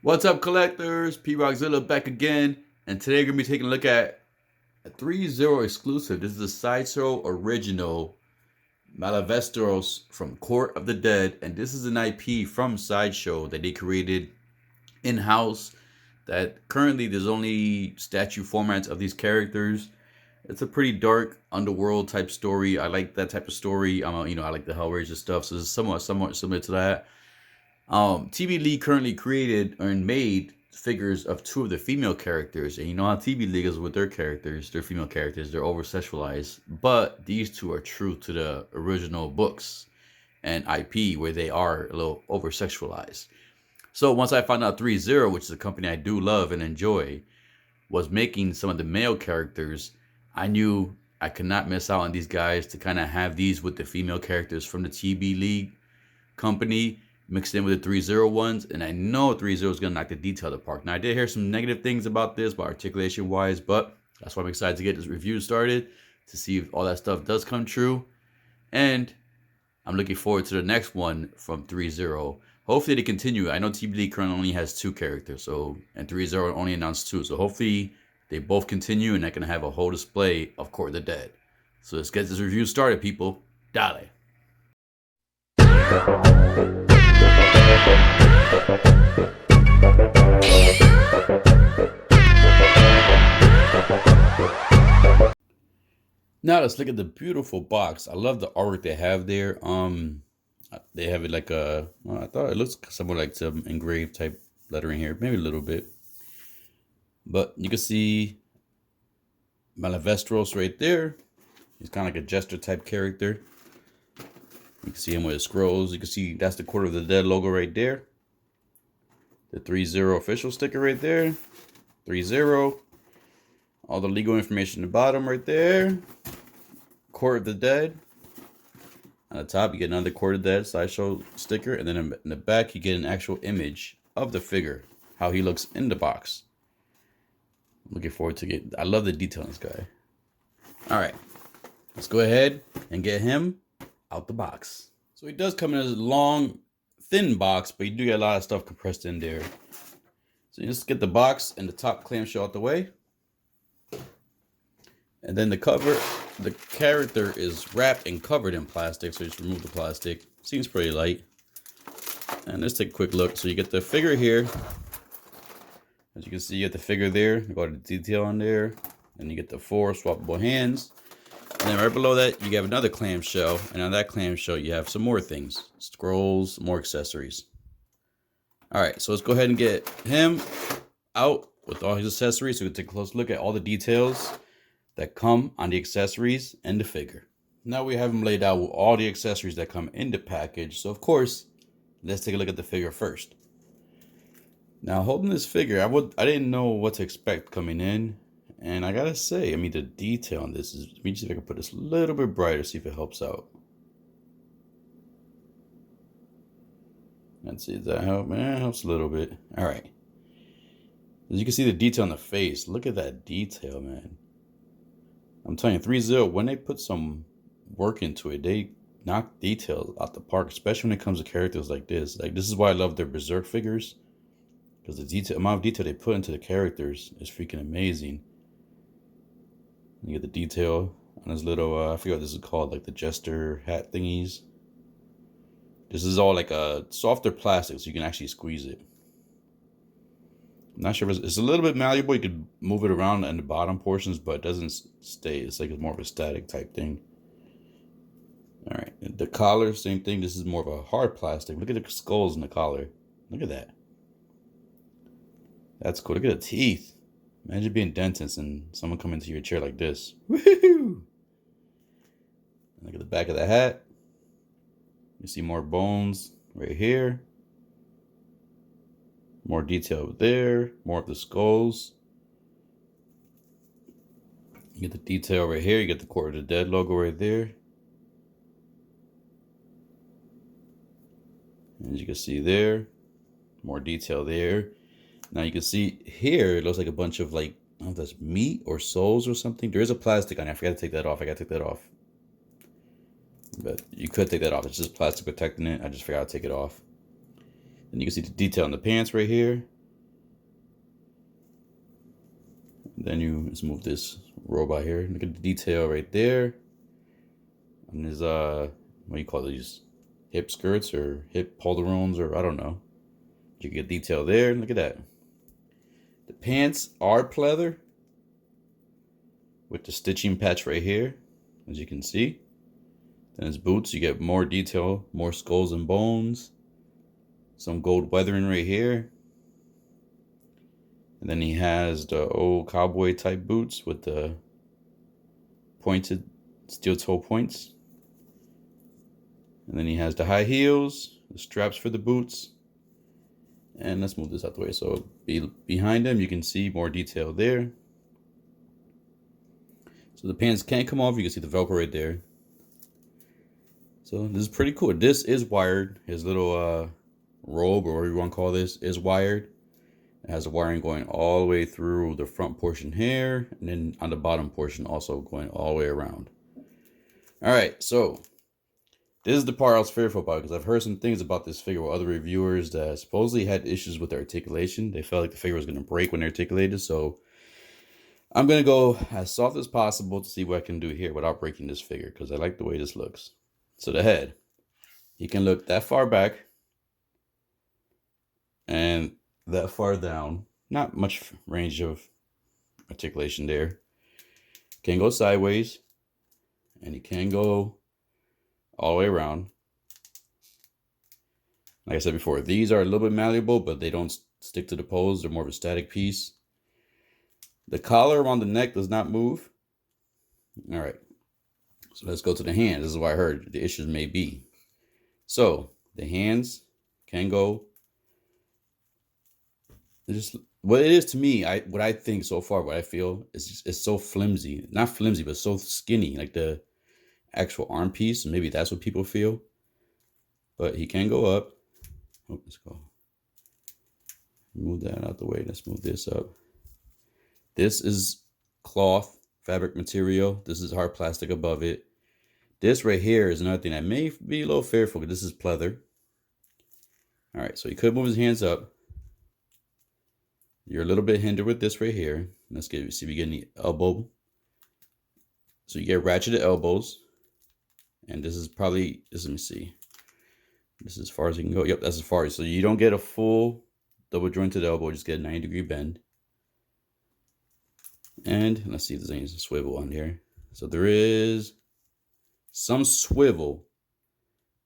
What's up, collectors? P Rockzilla back again, and today we're gonna be taking a look at a Threezero exclusive. This is a Sideshow original, Malavestros from Court of the Dead, and this is an IP from Sideshow that they created in-house. That currently there's only statue formats of these characters. It's a pretty dark underworld type story. I like that type of story. I like the Hellraiser stuff, so it's somewhat similar to that. TB League currently created and made figures of two of the female characters, and you know how TB League is with their characters, their female characters, they're over sexualized. But these two are true to the original books and IP, where they are a little over sexualized. So once I found out Threezero, which is a company I do love and enjoy, was making some of the male characters, I knew I could not miss out on these guys to kind of have these with the female characters from the TB League company mixed in with the Threezero ones, and I know Threezero is gonna knock the detail apart. Now I did hear some negative things about this, but articulation wise, but that's why I'm excited to get this review started to see if all that stuff does come true. And I'm looking forward to the next one from Threezero. Hopefully they continue. I know TBD currently only has two characters, and Threezero only announced two, so hopefully they both continue and I can have a whole display of Court of the Dead. So let's get this review started, people. Dale. Now let's look at the beautiful box. I love the artwork they have there. They have it like I thought it looks somewhat like some engraved type lettering here, maybe a little bit. But you can see Malavestros right there. He's kind of like a jester type character. You can see him with his scrolls. You can see that's the Court of the Dead logo right there. The Threezero official sticker right there. Threezero. All the legal information at the bottom right there. Court of the Dead. On the top, you get another Court of the Dead Sideshow sticker. And then in the back, you get an actual image of the figure. How he looks in the box. I'm looking forward to it. I love the detail on this guy. Alright. Let's go ahead and get him out the box. So he does come in a long, thin box, but you do get a lot of stuff compressed in there. So you just get the box and the top clamshell out the way. And then the character is wrapped and covered in plastic, so you just remove the plastic. Seems pretty light. And let's take a quick look. So you get the figure here. As you can see, you get the figure there. You go to the detail on there. Then you get the 4 swappable hands. And then right below that, you have another clamshell. And on that clamshell, you have some more things. Scrolls, more accessories. Alright, so let's go ahead and get him out with all his accessories. So we can take a close look at all the details that come on the accessories and the figure. Now we have him laid out with all the accessories that come in the package. So of course, let's take a look at the figure first. Now holding this figure, I didn't know what to expect coming in. And I gotta say, the detail on this is, let me see if I can put this a little bit brighter, see if it helps out. Let's see, does that help? Man, it helps a little bit. All right. As you can see the detail on the face, look at that detail, man. I'm telling you, Threezero, when they put some work into it, they knock details out the park, especially when it comes to characters like this. Like, this is why I love their Berserk figures, because the amount of detail they put into the characters is freaking amazing. You get the detail on his little, I forget what this is called, like the jester hat thingies. This is all like a softer plastic, so you can actually squeeze it. I'm not sure if it's a little bit malleable. You could move it around in the bottom portions, but it doesn't stay. It's like it's more of a static type thing. All right, the collar, same thing. This is more of a hard plastic. Look at the skulls in the collar. Look at that. That's cool. Look at the teeth. Imagine being dentist and someone come into your chair like this. Woohoo! Look at the back of the hat. You see more bones right here. More detail over there. More of the skulls. You get the detail right here. You get the Court of the Dead logo right there. As you can see there. More detail there. Now you can see here, it looks like a bunch of, like, I don't know if that's meat or souls or something. There is a plastic on it. I forgot to take that off. I got to take that off. But you could take that off. It's just plastic protecting it. I just forgot to take it off. And you can see the detail on the pants right here. Then you just move this robot here. Look at the detail right there. And his what do you call these? Hip skirts or hip polarones, or I don't know. You get detail there. Look at that. The pants are pleather with the stitching patch right here, as you can see. Then his boots, you get more detail, more skulls and bones. Some gold weathering right here. And then he has the old cowboy type boots with the pointed steel toe points. And then he has the high heels, the straps for the boots. And let's move this out the way. So behind him, you can see more detail there. So the pants can't come off. You can see the Velcro right there. So this is pretty cool. This is wired. His little robe, or whatever you want to call this, is wired. It has a wiring going all the way through the front portion here, and then on the bottom portion also going all the way around. All right, so this is the part I was fearful about, because I've heard some things about this figure with other reviewers that supposedly had issues with the articulation. They felt like the figure was going to break when they articulated. So I'm going to go as soft as possible to see what I can do here without breaking this figure, because I like the way this looks. So the head, you can look that far back and that far down. Not much range of articulation there. Can go sideways, and he can go all the way around. Like I said before, these are a little bit malleable, but they don't stick to the pose. They're more of a static piece. The collar around the neck does not move. All right, so let's go to the hands. This is what I heard the issues may be. So the hands can go. Just what it is to me, what I think so far, what I feel is it's so flimsy. Not flimsy, but so skinny, like the actual arm piece. Maybe that's what people feel. But he can go up. Oh, let's go. Move that out the way. Let's move this up. This is cloth, fabric material. This is hard plastic above it. This right here is another thing that may be a little fearful, because this is pleather. All right, so he could move his hands up. You're a little bit hindered with this right here. Let's see if we get any elbow. So you get ratcheted elbows. And this is probably, let me see. This is as far as you can go. Yep, that's as far as. So you don't get a full double jointed elbow, just get a 90-degree bend. And let's see if there's any swivel on here. So there is some swivel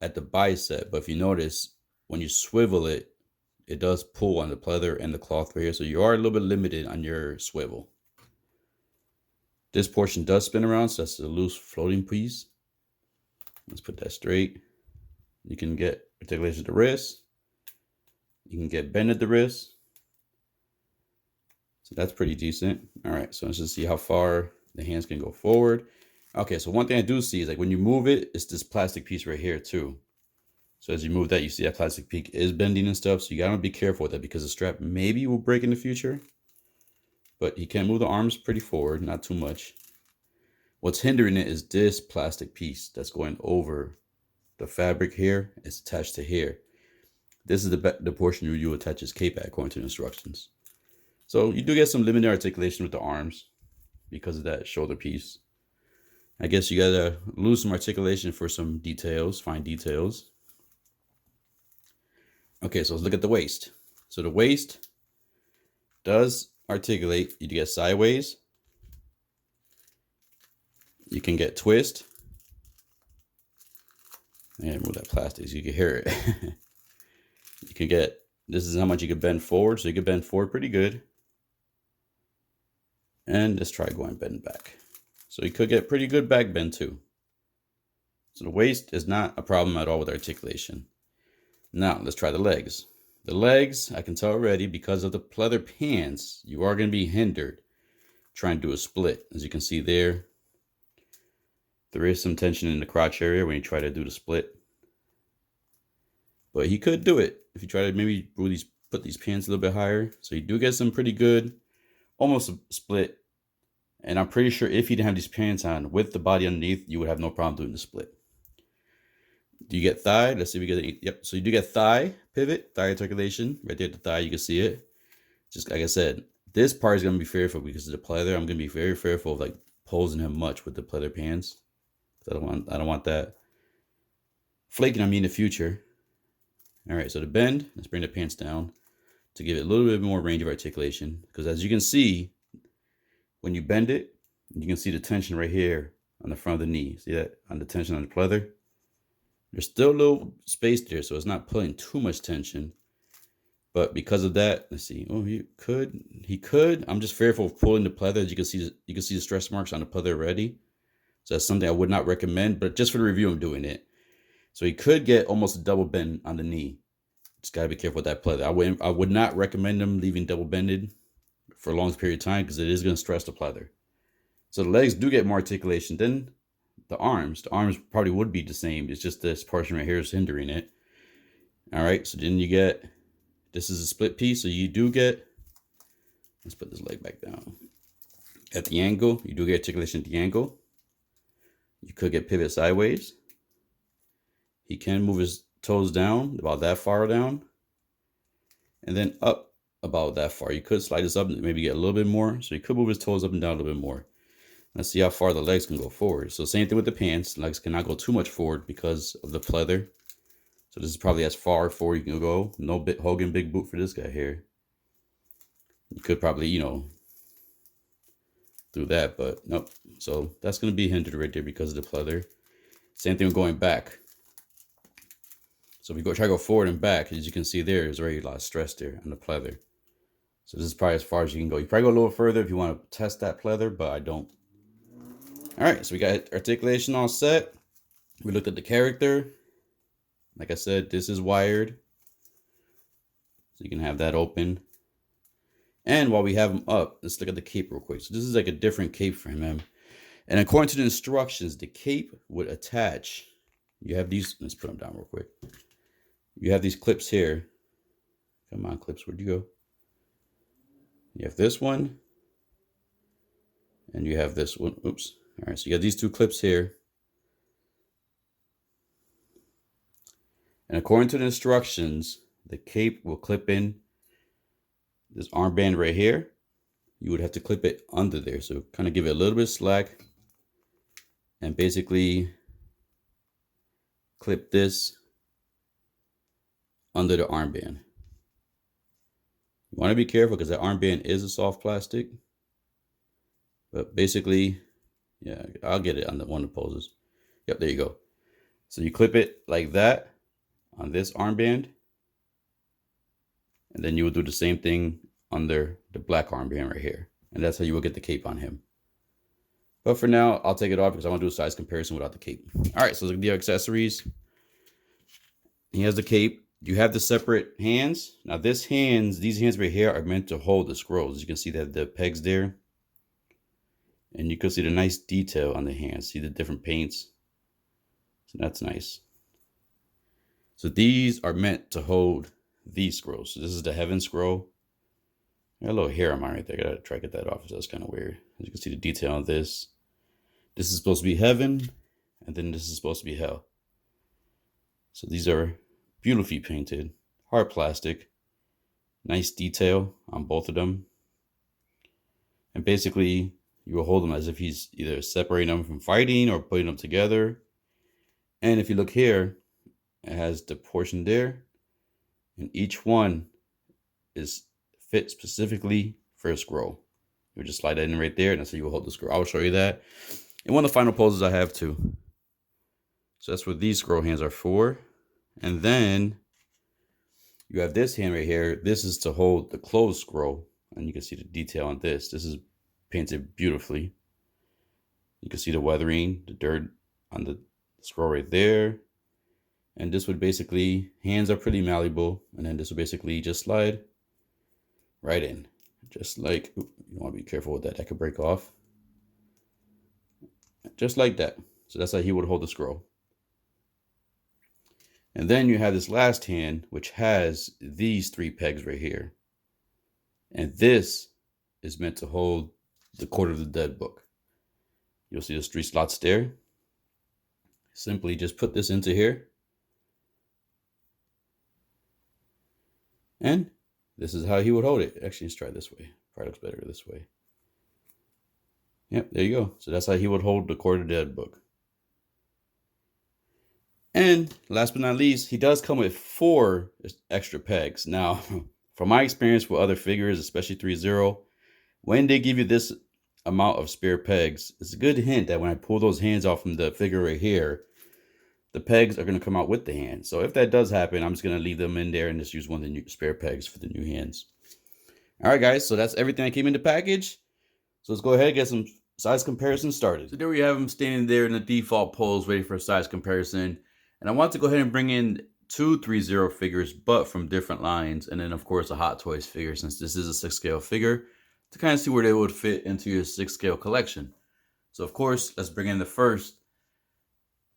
at the bicep, but if you notice, when you swivel it, it does pull on the pleather and the cloth right here. So you are a little bit limited on your swivel. This portion does spin around, so that's a loose floating piece. Let's put that straight. You can get articulation at the wrist. You can get bend at the wrist. So that's pretty decent. All right, so let's just see how far the hands can go forward. Okay, so one thing I do see is like when you move it, it's this plastic piece right here too. So as you move that, you see that plastic piece is bending and stuff. So you gotta be careful with that, because the strap maybe will break in the future. But you can move the arms pretty forward, not too much. What's hindering it is this plastic piece that's going over the fabric here. It's attached to here. This is the portion you attach his cape at, according to the instructions. So you do get some limited articulation with the arms because of that shoulder piece. I guess you gotta lose some articulation for some details, fine details. Okay, so let's look at the waist. So the waist does articulate. You get sideways. You can get twist. And move that plastic so you can hear it. You can get, this is how much you can bend forward. So you can bend forward pretty good. And let's try going bend back. So you could get pretty good back bend too. So the waist is not a problem at all with articulation. Now let's try the legs. The legs, I can tell already, because of the pleather pants, you are going to be hindered trying to do a split. As you can see there, there is some tension in the crotch area when you try to do the split. But he could do it if you try to maybe put these pants a little bit higher. So you do get some pretty good, almost a split. And I'm pretty sure if you didn't have these pants on with the body underneath, you would have no problem doing the split. Do you get thigh? Let's see if we get it. Yep. So you do get thigh pivot, thigh articulation right there at the thigh. You can see it. Just like I said, This part is gonna be fearful because of the pleather. I'm gonna be very fearful of like posing him much with the pleather pants. I don't want that flaking on me in the future. All right, so to bend, let's bring the pants down to give it a little bit more range of articulation. Because as you can see, when you bend it, you can see the tension right here on the front of the knee. See that on the tension on the pleather? There's still a little space there, so it's not pulling too much tension. But because of that, let's see. Oh, he could. I'm just fearful of pulling the pleather. As you can see, the stretch marks on the pleather already. So that's something I would not recommend. But just for the review, I'm doing it. So he could get almost a double bend on the knee. Just gotta be careful with that pleather. I would not recommend him leaving double bended for a long period of time because it is going to stress the pleather. So the legs do get more articulation than the arms. The arms probably would be the same. It's just this portion right here is hindering it. All right, so then you get, this is a split piece. So you do get, let's put this leg back down. At the angle, you do get articulation at the angle. You could get pivot sideways. He can move his toes down, about that far down. And then up about that far. You could slide this up and maybe get a little bit more. So you could move his toes up and down a little bit more. Let's see how far the legs can go forward. So same thing with the pants. Legs cannot go too much forward because of the pleather. So this is probably as far forward you can go. No Hogan big boot for this guy here. You could probably, you know, do that, but nope. So that's going to be hindered right there because of the pleather. Same thing with going back. So if you try to go forward and back, as you can see there's already a lot of stress there on the pleather. So this is probably as far as you can go. You probably go a little further if you want to test that pleather, but I don't. All right, so we got articulation all set. We looked at the character. Like I said, this is wired. So you can have that open. And while we have him up, let's look at the cape real quick. So this is like a different cape for him. And according to the instructions, the cape would attach. You have these, let's put them down real quick. You have these clips here. Come on, clips, where'd you go? You have this one. And you have this one. Oops. All right, so you got these two clips here. And according to the instructions, the cape will clip in this armband right here. You would have to clip it under there. So kind of give it a little bit of slack. And basically clip this under the armband. You want to be careful because that armband is a soft plastic. But basically, yeah, I'll get it on one of the poses. Yep, there you go. So you clip it like that on this armband. And then you would do the same thing under the black armband right here. And that's how you will get the cape on him. But for now, I'll take it off because I want to do a size comparison without the cape. All right, so the accessories. He has the cape. You have the separate hands. Now these hands right here are meant to hold the scrolls. You can see that the pegs there. And you can see the nice detail on the hands. See the different paints. So that's nice. So these are meant to hold these scrolls. So this is the heaven scroll. Got a little hair on mine right there. I gotta try to get that off. So that's kind of weird. As you can see the detail on this. This is supposed to be heaven. And then this is supposed to be hell. So these are beautifully painted. Hard plastic. Nice detail on both of them. And basically, you will hold them as if he's either separating them from fighting or putting them together. And if you look here, it has the portion there. And each one is fit specifically for a scroll. You just slide that in right there, and that's how you will hold the scroll. I'll show you that in one of the final poses I have too. So that's what these scroll hands are for. And then you have this hand right here. This is to hold the closed scroll. And you can see the detail on this. This is painted beautifully. You can see the weathering, the dirt on the scroll right there. And this would basically, hands are pretty malleable. And then this would basically just slide right in. Just like, you want to be careful with that. That could break off. Just like that. So that's how he would hold the scroll. And then you have this last hand, which has these three pegs right here. And this is meant to hold the Court of the Dead book. You'll see those three slots there. Simply just put this into here. And This is how he would hold it. Actually, let's try it this way. Probably looks better this way. Yep, there you go. So that's how he would hold the Court of the Dead book. And last but not least, he does come with 4 extra pegs. Now, from my experience with other figures, especially Threezero, when they give you this amount of spare pegs, it's a good hint that when I pull those hands off from the figure right here, the pegs are going to come out with the hand. So if that does happen, I'm just going to leave them in there and just use one of the new spare pegs for the new hands. All right, guys, so that's everything that came in the package. So let's go ahead and get some size comparison started. So there we have him standing there in the default pose, waiting for a size comparison. And I want to go ahead and bring in 2 Threezero figures, but from different lines. And then, of course, a Hot Toys figure, since this is a 6 scale figure, to kind of see where they would fit into your 6 scale collection. So, of course, let's bring in the first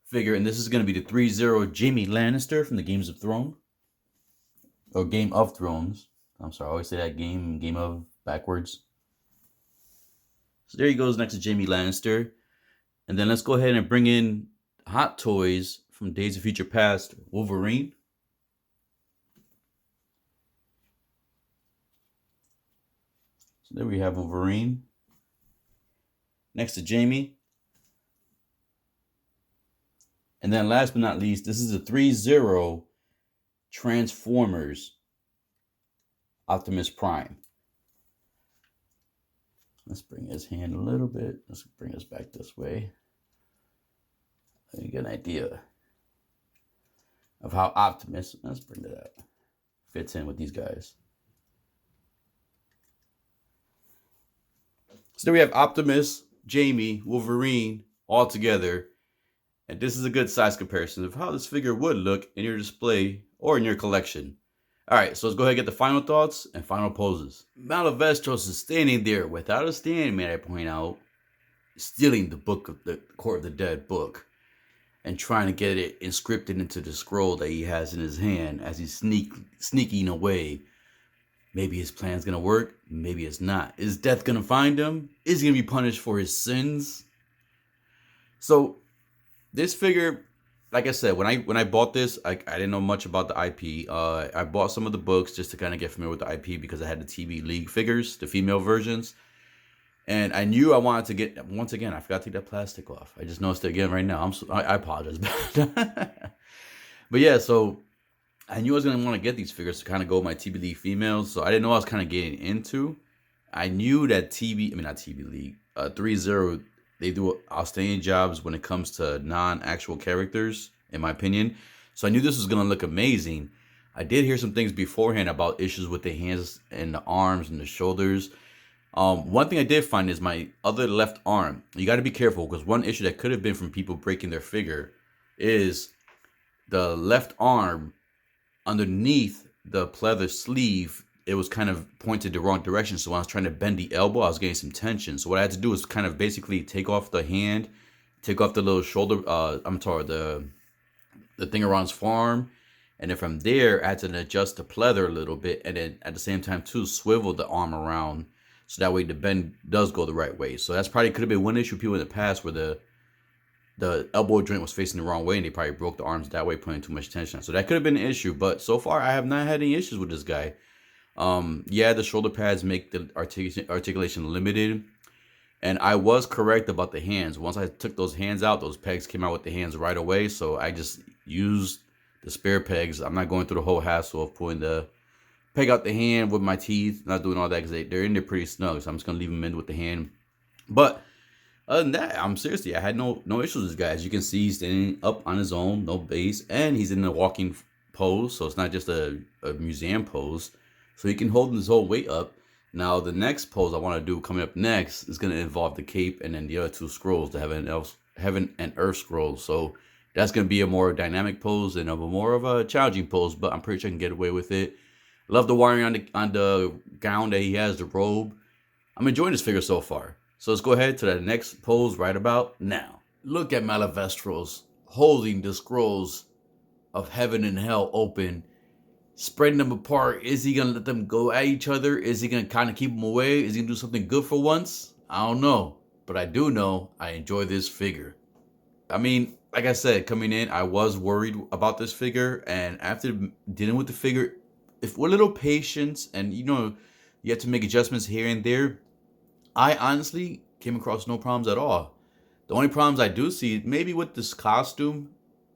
figure, and this is going to be the Threezero Jaime Lannister from the Games of Thrones. Or Game of Thrones. I'm sorry, I always say that game of backwards. So there he goes next to Jaime Lannister. And then let's go ahead and bring in Hot Toys from Days of Future Past, Wolverine. So there we have Wolverine. Next to Jaime. And then last but not least, this is a Threezero Transformers Optimus Prime. Let's bring his hand a little bit. Let's bring us back this way. Let me get an idea of how Optimus, let's bring that up, fits in with these guys. So there we have Optimus, Jaime, Wolverine, all together. And this is a good size comparison of how this figure would look in your display or in your collection. All right, so let's go ahead and get the final thoughts and final poses. Malavestros is standing there without a stand, may I point out, stealing the book of the Court of the Dead book and trying to get it inscripted into the scroll that he has in his hand as he's sneaking away. Maybe his plan's gonna work, maybe it's not. Is death gonna find him? Is he gonna be punished for his sins? So this figure, like I said, when I bought this, I didn't know much about the IP. I bought some of the books just to kind of get familiar with the IP because I had the TV League figures, the female versions. And I knew I wanted to get, once again, I forgot to take that plastic off. I just noticed it again right now. I apologize. But yeah, so I knew I was going to want to get these figures to kind of go with my TV League females. So I didn't know what I was kind of getting into. I knew that Threezero, they do outstanding jobs when it comes to non-actual characters, in my opinion. So I knew this was going to look amazing. I did hear some things beforehand about issues with the hands and the arms and the shoulders. One thing I did find is my other left arm. You got to be careful because one issue that could have been from people breaking their figure is the left arm underneath the pleather sleeve. It was kind of pointed the wrong direction. So when I was trying to bend the elbow, I was getting some tension. So what I had to do was kind of basically take off the hand, take off the little shoulder, the thing around his forearm. And then from there, I had to adjust the pleather a little bit. And then at the same time, too, swivel the arm around. So that way the bend does go the right way. So that's probably could have been one issue people in the past where the elbow joint was facing the wrong way and they probably broke the arms that way, putting too much tension. So that could have been an issue. But so far, I have not had any issues with this guy. Yeah, the shoulder pads make the articulation limited. And I was correct about the hands. Once I took those hands out, those pegs came out with the hands right away. So I just used the spare pegs. I'm not going through the whole hassle of pulling the peg out the hand with my teeth. Not doing all that because they're in there pretty snug. So I'm just going to leave them in with the hand. But other than that, I had no issues with this guy. As you can see, he's standing up on his own, no base. And he's in the walking pose. So it's not just a museum pose. So he can hold his whole weight up. Now, the next pose I want to do coming up next is going to involve the cape and then the other 2 scrolls, the Heaven and Earth scrolls. So that's going to be a more dynamic pose and more of a challenging pose, but I'm pretty sure I can get away with it. Love the wiring on the gown that he has, the robe. I'm enjoying this figure so far. So let's go ahead to the next pose right about now. Look at Malavestros holding the scrolls of heaven and hell open, spreading them apart. Is he going to let them go at each other? Is he going to kind of keep them away? Is he going to do something good for once? I don't know. But I do know I enjoy this figure. I mean, like I said, coming in, I was worried about this figure. And after dealing with the figure if with a little patience and you have to make adjustments here and there, I honestly came across no problems at all. The only problems I do see, maybe with this costume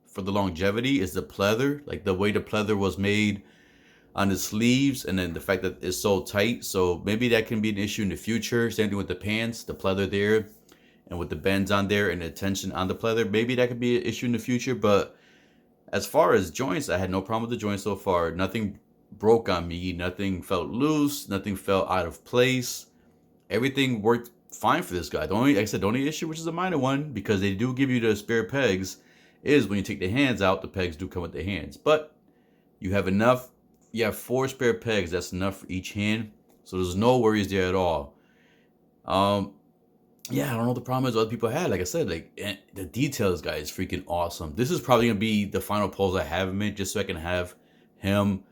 for the longevity, is the pleather, like the way the pleather was made on the sleeves, and then the fact that it's so tight. So maybe that can be an issue in the future. Same thing with the pants, the pleather there, and with the bends on there and the tension on the pleather. Maybe that could be an issue in the future. But as far as joints, I had no problem with the joints so far. Nothing broke on me. Nothing felt loose. Nothing felt out of place. Everything worked fine for this guy. Like I said, the only issue, which is a minor one, because they do give you the spare pegs, is when you take the hands out, the pegs do come with the hands. But you have enough. You have 4 spare pegs. That's enough for each hand. So there's no worries there at all. Yeah, I don't know what the problem is other people had. Like I said, the details guy is freaking awesome. This is probably gonna be the final pose I have him in, just so I can have him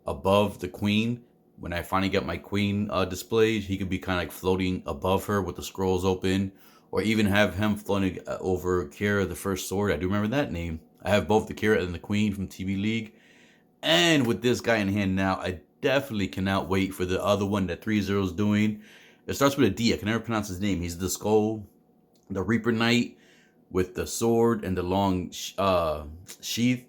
above the queen. When I finally get my queen displayed, he could be kind of like floating above her with the scrolls open, or even have him floating over Kira the First Sword. I do remember that name. I have both the Kira and the queen from TV League. And with this guy in hand now, I definitely cannot wait for the other one that Threezero is doing. It starts with a D. I can never pronounce his name. He's the Skull, the Reaper Knight with the sword and the long sheath.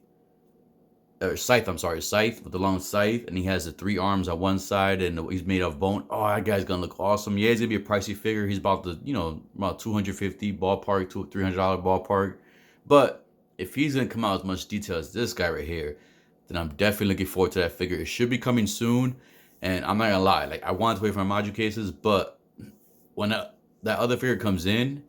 Or scythe, I'm sorry, scythe with the long scythe. And he has the 3 arms on one side and he's made of bone. Oh, that guy's going to look awesome. Yeah, he's going to be a pricey figure. He's about the, about $250 ballpark, $300 ballpark. But if he's going to come out as much detail as this guy right here, then I'm definitely looking forward to that figure. It should be coming soon. And I'm not going to lie. Like, I wanted to wait for my module cases. But when that other figure comes in,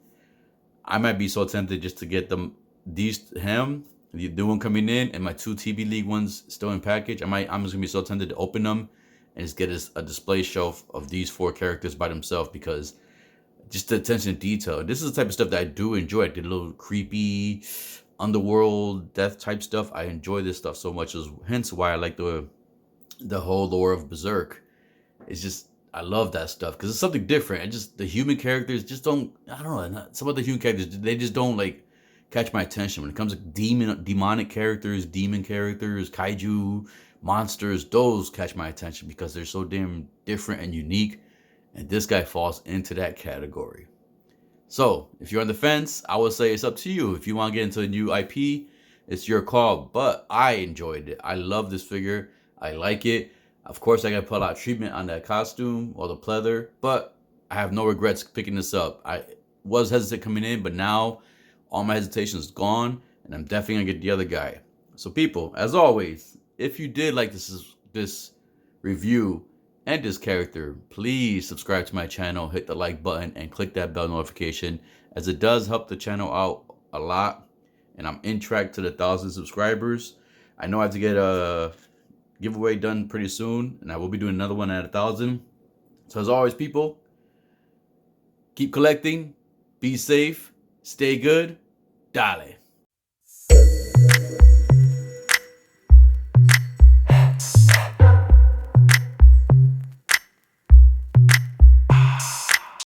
I might be so tempted just to get him, the new one coming in, and my 2 TB League ones still in package. I'm just going to be so tempted to open them and just get a display shelf of these 4 characters by themselves, because just the attention to detail. This is the type of stuff that I do enjoy. Like the little creepy underworld death type stuff. I enjoy this stuff so much. Hence why I like the whole lore of Berserk. It's just, I love that stuff because it's something different. And just the human characters just don't, I don't know, some of the human characters, they just don't like catch my attention. When it comes to demonic characters, demon characters, kaiju, monsters, those catch my attention because they're so damn different and unique. And this guy falls into that category. So if you're on the fence, I would say it's up to you. If you want to get into a new IP, it's your call. But I enjoyed it. I love this figure. I like it. Of course, I got to put a lot of treatment on that costume or the pleather, but I have no regrets picking this up. I was hesitant coming in, but now all my hesitation is gone, and I'm definitely going to get the other guy. So people, as always, if you did like this review and this character, please subscribe to my channel, hit the like button, and click that bell notification, as it does help the channel out a lot, and I'm in track to the 1,000 subscribers. I know I have to get a giveaway done pretty soon, and I will be doing another one at 1,000. So as always, people, keep collecting, be safe, stay good, dale.